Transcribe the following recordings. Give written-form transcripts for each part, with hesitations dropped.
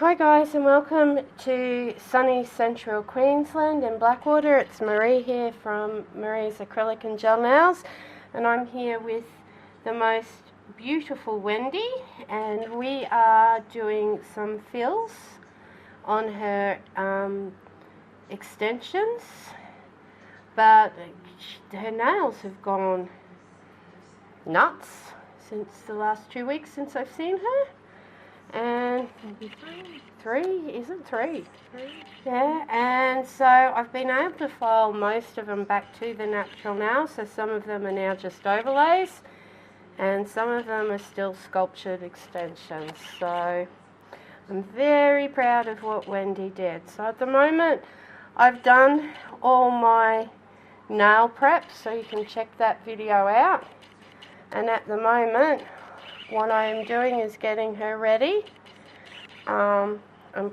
Hi guys, and welcome to sunny central Queensland in Blackwater. It's Marie here from Marie's Acrylic and Gel Nails, and I'm here with the most beautiful Wendy, and we are doing some fills on her extensions, but her nails have gone nuts since the last 2 weeks since I've seen her. And three? Yeah, and so I've been able to file most of them back to the natural now, so some of them are now just overlays, and some of them are still sculptured extensions. So I'm very proud of what Wendy did. So at the moment, I've done all my nail prep, so you can check that video out. And at the moment, what I am doing is getting her ready. I'm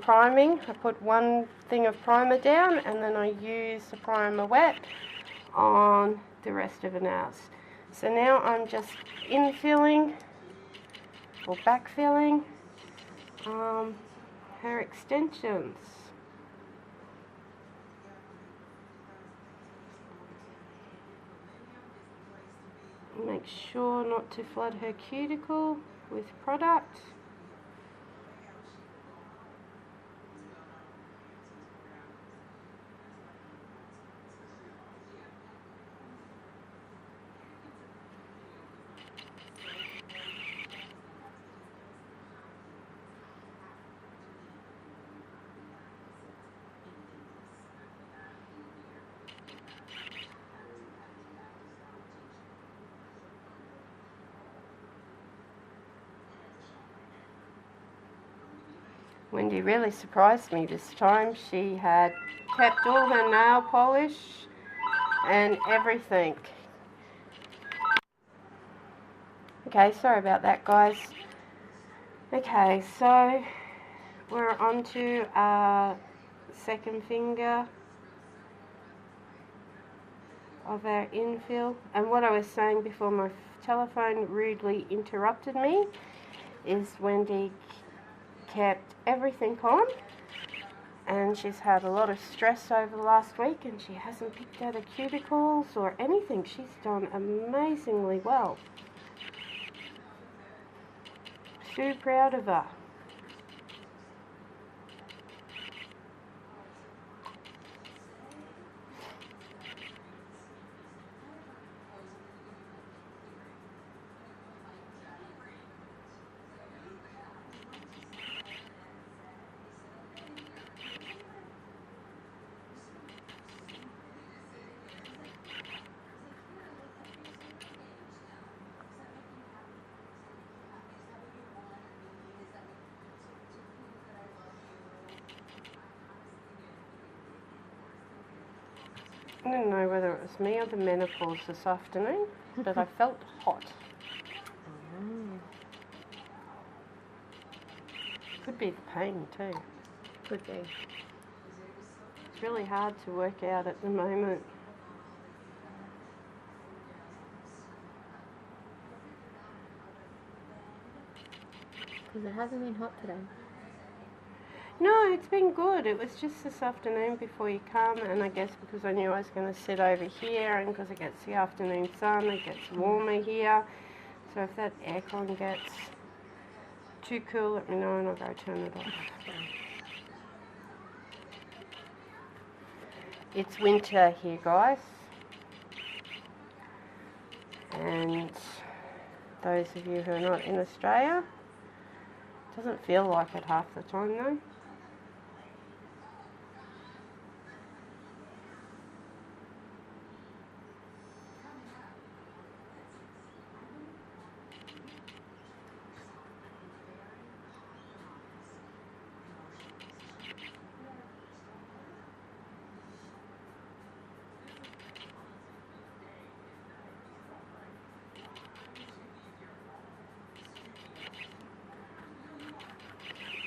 priming. I put one thing of primer down and then I use the primer wet on the rest of the nails. So now I'm just infilling or backfilling her extensions. Make sure not to flood her cuticle with product. Wendy really surprised me this time. She had kept all her nail polish and everything. Okay, sorry about that, guys. Okay, so we're on to our second finger of our infill. And what I was saying before my telephone rudely interrupted me is Wendy kept everything on, and she's had a lot of stress over the last week and she hasn't picked out her cuticles or anything. She's done amazingly well. So proud of her. I don't know whether it was me or the menopause this afternoon, but I felt hot. Could be the pain too. Could be. It's really hard to work out at the moment. Because it hasn't been hot today. No, it's been good. It was just this afternoon before you come, and I guess because I knew I was going to sit over here, and because it gets the afternoon sun, it gets warmer here. So if that aircon gets too cool, let me know and I'll go turn it off. It's winter here, guys. And those of you who are not in Australia, it doesn't feel like it half the time though.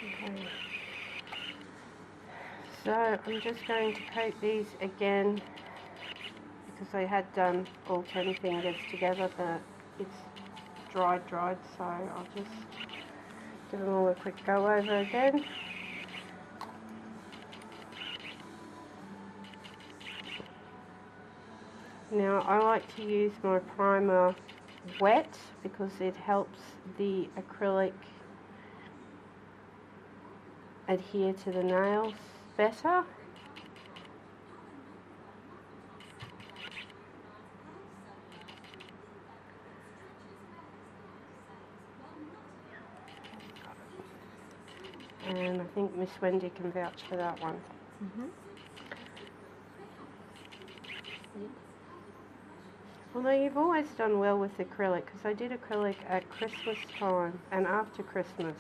Okay. So I'm just going to coat these again because I had done all 10 fingers together, but it's dried, so I'll just give them all a quick go over again. Now I like to use my primer wet because it helps the acrylic adhere to the nails better. And I think Miss Wendy can vouch for that one. Mm-hmm. Although you've always done well with acrylic, because I did acrylic at Christmas time and after Christmas.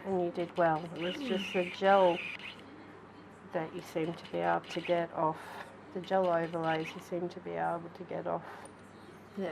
And you did well. It was just the gel that you seem to be able to get off. The gel overlays you seem to be able to get off. Yeah.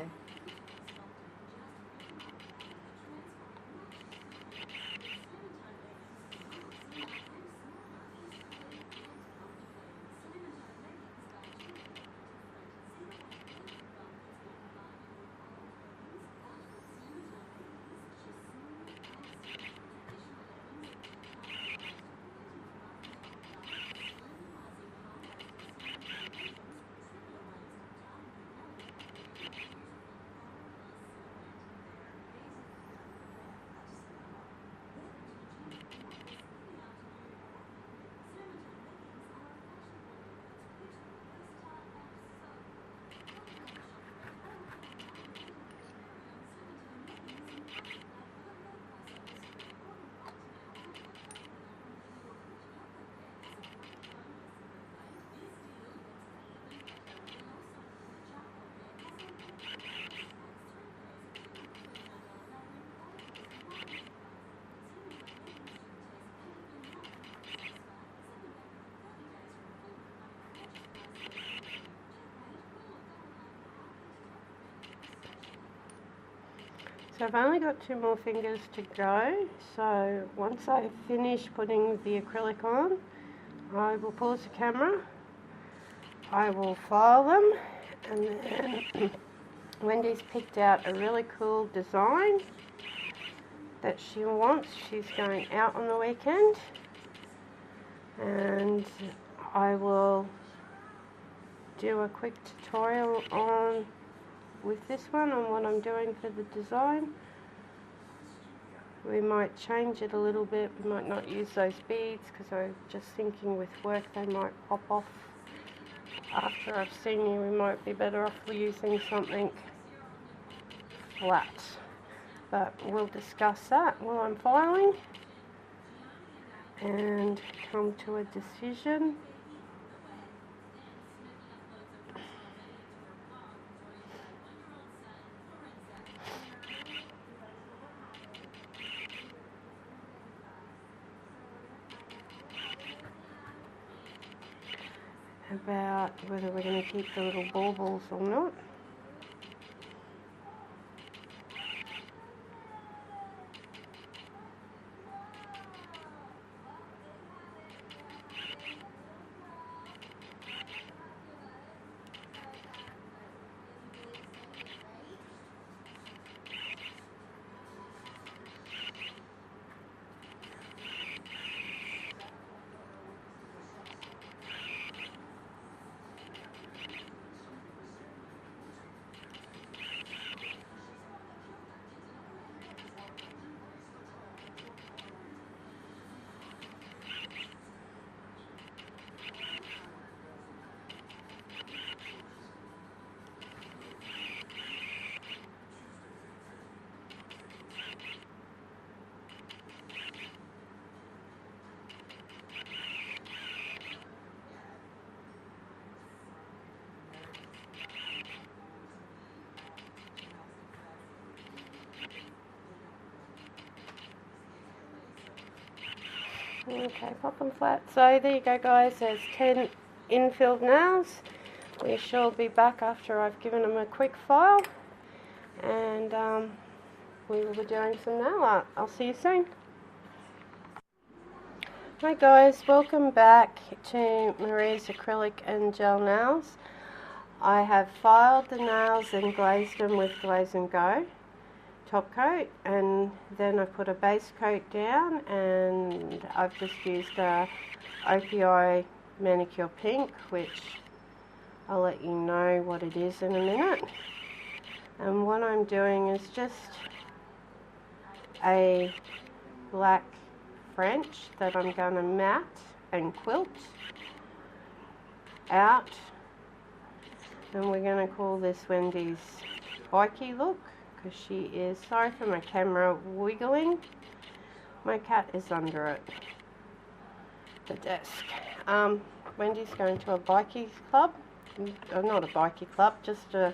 So I've only got 2 more fingers to go. So once I finish putting the acrylic on, I will pause the camera. I will file them, and then Wendy's picked out a really cool design that she wants. She's going out on the weekend, and I will do a quick tutorial on with this one on what I'm doing for the design. We might change it a little bit. We might not use those beads because I'm just thinking with work they might pop off. After I've seen you, we might be better off using something flat. But we'll discuss that while I'm filing and come to a decision. About whether we're going to keep the little baubles or not. Okay, pop them flat. So there you go, guys. There's 10 infilled nails. We shall be back after I've given them a quick file, and we will be doing some nail art. I'll see you soon. Hi guys, welcome back to Marie's acrylic and gel nails. I have filed the nails and glazed them with Glaze and Go top coat, and then I put a base coat down, and I've just used a OPI manicure pink, which I'll let you know what it is in a minute. And what I'm doing is just a black French that I'm going to mat and quilt out. And we're going to call this Wendy's bikey look, because she is, sorry for my camera wiggling, my cat is under it, the desk. Wendy's going to a bikie club, not a bikie club, just a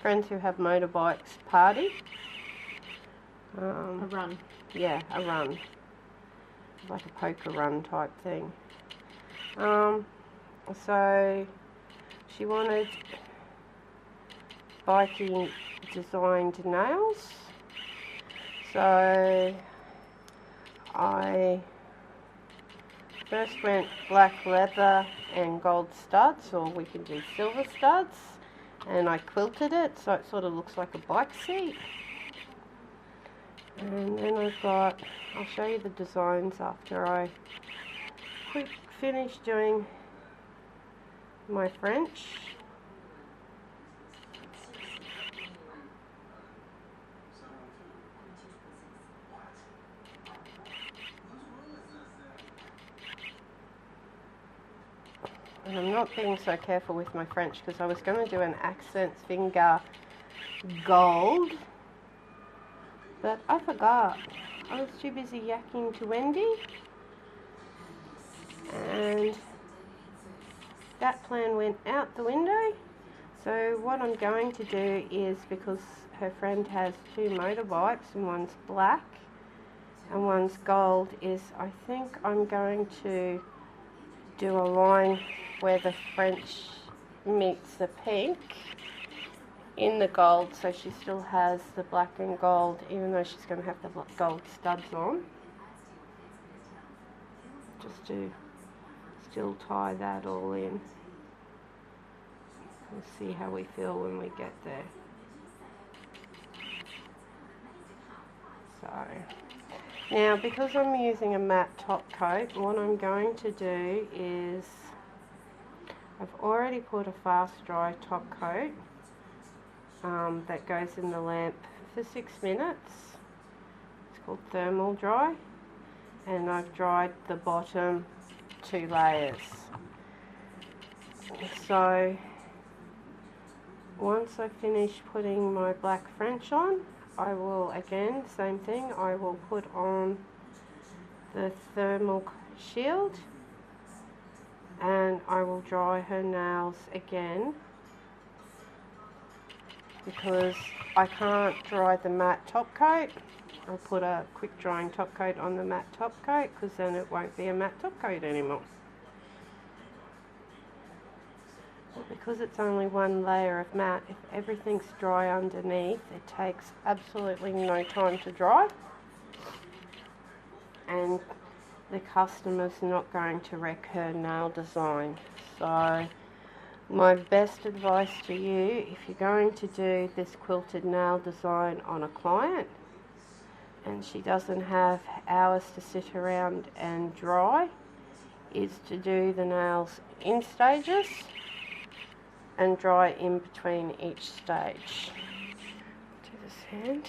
friends who have motorbikes party. A run. Yeah, a run. Like a poker run type thing. So she wanted biking designed nails. So I first went black leather and gold studs, or we can do silver studs, and I quilted it so it sort of looks like a bike seat. And then I've got, I'll show you the designs after I finish doing my French. And I'm not being so careful with my French because I was going to do an accent finger gold, but I forgot. I was too busy yakking to Wendy, and that plan went out the window. So what I'm going to do is, because her friend has two motorbikes and one's black and one's gold, is I think I'm going to do a line where the French meets the pink in the gold, so she still has the black and gold, even though she's going to have the gold studs on, just to still tie that all in. We'll see how we feel when we get there. So now, because I'm using a matte top coat, what I'm going to do is, I've already put a fast dry top coat that goes in the lamp for 6 minutes. It's called thermal dry, and I've dried the bottom 2 layers. So once I finish putting my black French on, I will, again, same thing, I will put on the thermal shield and I will dry her nails again, because I can't dry the matte top coat. I'll put a quick drying top coat on the matte top coat, because then it won't be a matte top coat anymore. But because it's only one layer of matte, if everything's dry underneath, it takes absolutely no time to dry, and the customer's not going to wreck her nail design. So my best advice to you, if you're going to do this quilted nail design on a client and she doesn't have hours to sit around and dry, is to do the nails in stages and dry in between each stage. Do this hand.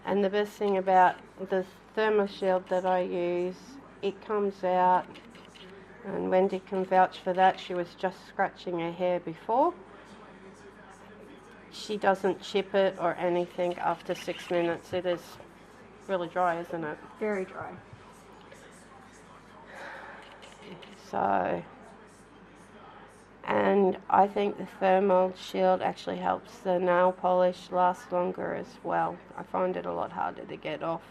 And the best thing about the thermal shield that I use, it comes out, and Wendy can vouch for that, she was just scratching her hair before. She doesn't chip it or anything after 6 minutes. It is really dry, isn't it? Very dry. So, and I think the thermal shield actually helps the nail polish last longer as well. I find it a lot harder to get off.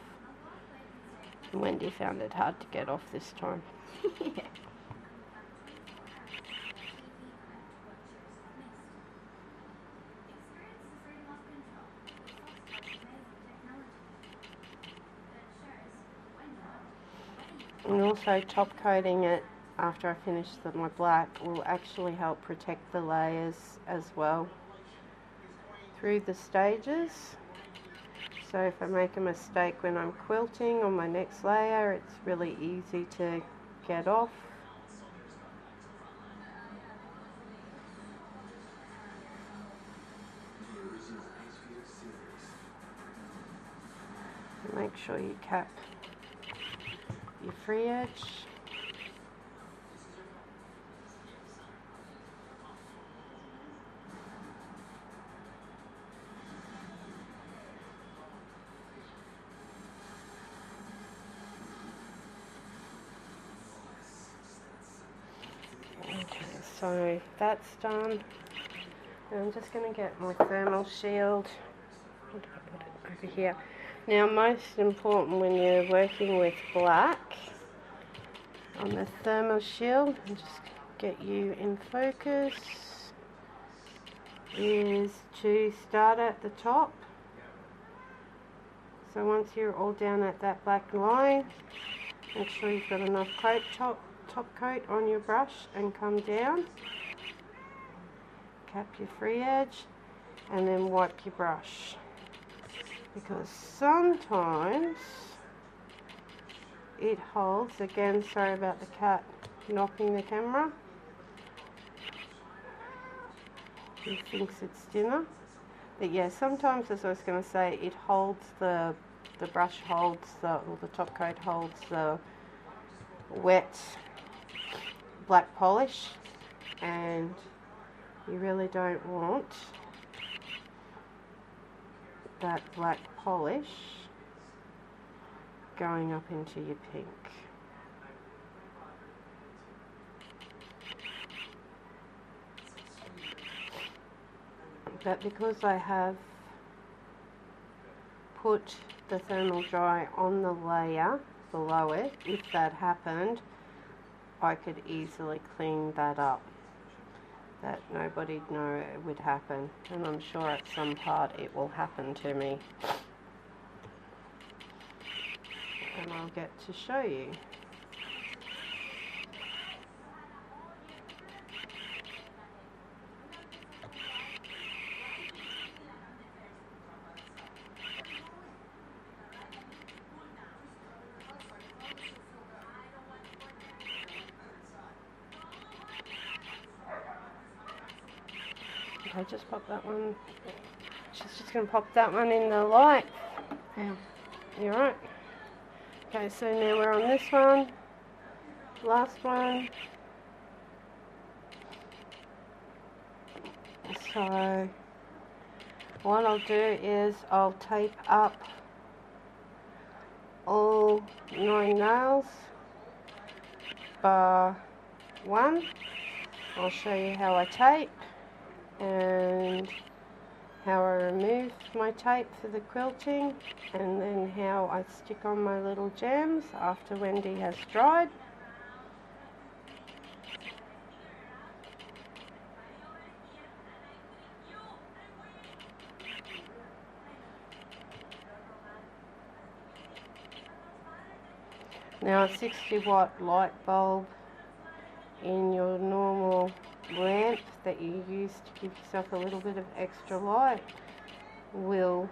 Wendy found it hard to get off this time. Yeah. And also top coating it after I finish my black will actually help protect the layers as well through the stages. So if I make a mistake when I'm quilting on my next layer, it's really easy to get off. Make sure you cap your free edge. Okay, so that's done. And I'm just going to get my thermal shield. Where did I put it? Over here. Now, most important when you're working with black on the thermal shield, and just get you in focus, is to start at the top. So once you're all down at that black line, make sure you've got enough top coat on your brush and come down. Cap your free edge and then wipe your brush. Because sometimes it holds, again, sorry about the cat knocking the camera. He thinks it's dinner. But yeah, sometimes, as I was going to say, it holds the brush holds or the top coat holds the wet black polish, and you really don't want that black polish going up into your pink. But because I have put the thermal dry on the layer below it, if that happened, I could easily clean that up. That nobody'd know it would happen, and I'm sure at some part it will happen to me. And I'll get to show you. Okay, just pop that one. She's just going to pop that one in the light. Yeah. You're right. Okay, so now we're on this one. Last one. So what I'll do is I'll tape up all 9 nails bar 1. I'll show you how I tape and how I remove my tape for the quilting, and then how I stick on my little gems after Wendy has dried. Now, a 60-watt light bulb in your normal lamp that you use to give yourself a little bit of extra light will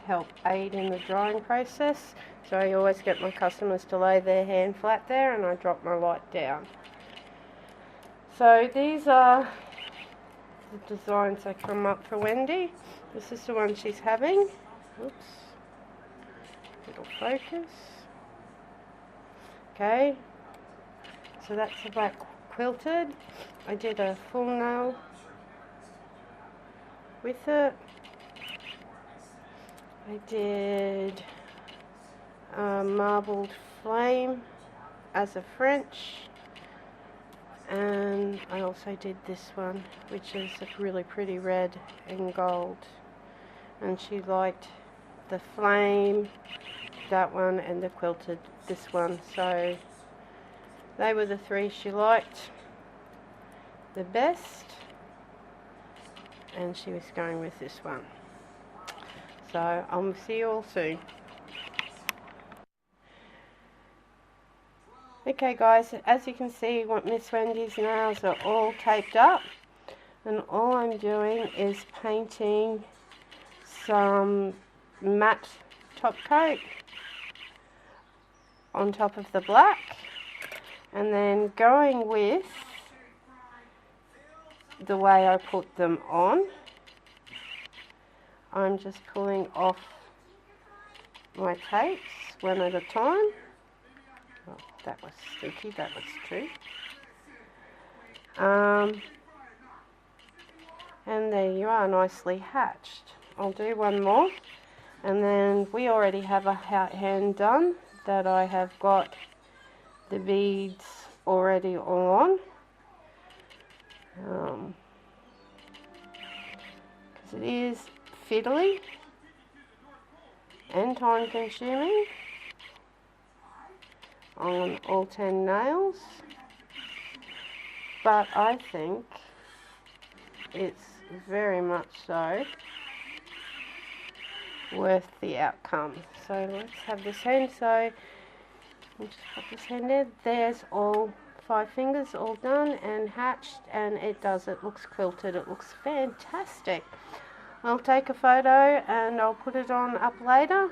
help aid in the drying process. So I always get my customers to lay their hand flat there, and I drop my light down. So these are the designs that come up for Wendy. This is the one she's having. Oops. It'll focus. Okay. So that's the black quilted. I did a full nail with it. I did a marbled flame as a French, and I also did this one, which is a really pretty red and gold, and she liked the flame, that one, and the quilted, this one. So they were the 3 she liked the best, and she was going with this one. So I'll see you all soon. Okay guys, as you can see, Miss Wendy's nails are all taped up, and all I'm doing is painting some matte top coat on top of the black, and then going with the way I put them on, I'm just pulling off my tapes one at a time. Oh, that was sticky, that was true. And there you are, nicely hatched. I'll do one more, and then we already have a hand done that I have got the beads already all on. Because it is fiddly and time consuming on all 10 nails, but I think it's very much so worth the outcome. So let's have this hand. So we'll just put this hand in. There's all 5 fingers all done and hatched, and it looks quilted, it looks fantastic. I'll take a photo and I'll put it on up later,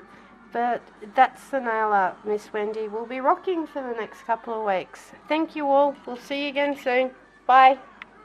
but that's the nail art Miss Wendy will be rocking for the next couple of weeks. Thank you all, we'll see you again soon. Bye.